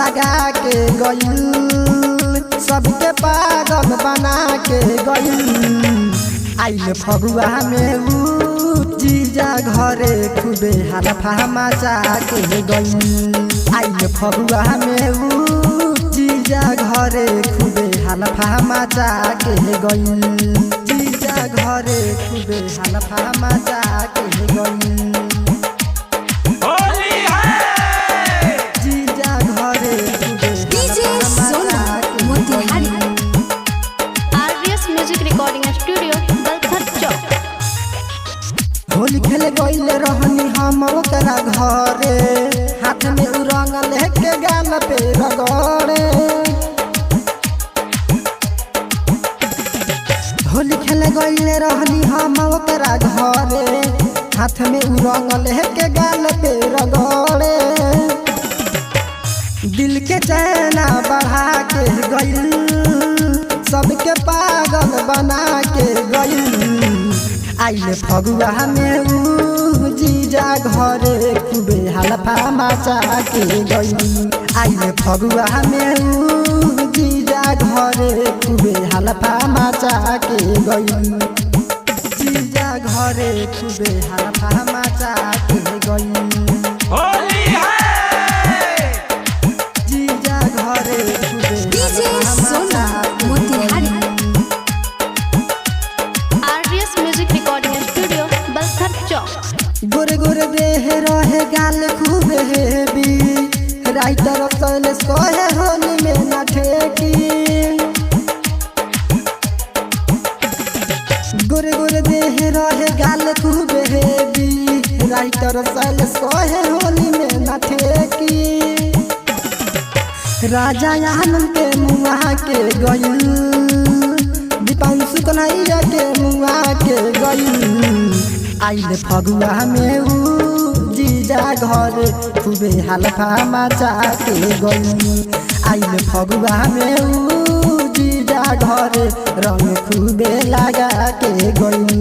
लगा के गइल, सबके पागल बना के गइल। आइल फगुआ में ऊ जीजा घरे खूबे हलफा मचा के गइल। आइल फगुआ में ऊ जीजा घरे खूबे हलफा मचा के गइल। जीजा घरे खूबे हलफा मचा के गइल। जीजा घरे खूबे हलफा मचा के गइल। RVS music recording studio Balthar चौक। होली खेले गइल रहनी हम ओकरा घरे, हाथ में उ रंग लेके गाल पे रगड़े। होली खेले गइल रहनी हम ओकरा घरे, हाथ में उ रंग लेके गाल पे रगड़े। दिल के चैना बढ़ा के गइल, सबके पागल बना के गइल। आइल फगुआ में ऊ जीजा घरे खूबे हलफा मचा के गइल। आइल फगुआ में ऊ जीजा घरे खूबे हलफा मचा के गइल। जीजा घरे खूबे हलफा मचा के गइल। जीजा घरे खूबे हलफा मचा के गइल। RVS music recording studio Balthar चौक। गोरे गोरे देह रहे गाल खूब हेवी, राइटर सैलेश कहे होली में ना ठेकी। गोरे गोरे देह रहे गाल खूब हेवी, राइटर सैलेश कहे होली में ना ठेकी। राजा आनंद के मुआ के गइल, दीपांशु कन्हैया के मुआ के गइल। आइल फगुआ में ऊ जीजा घरे खूबे हलफा मचा के गइल। आइल फगुआ में ऊ जीजा घरे रंग खूबे लगा के गइल।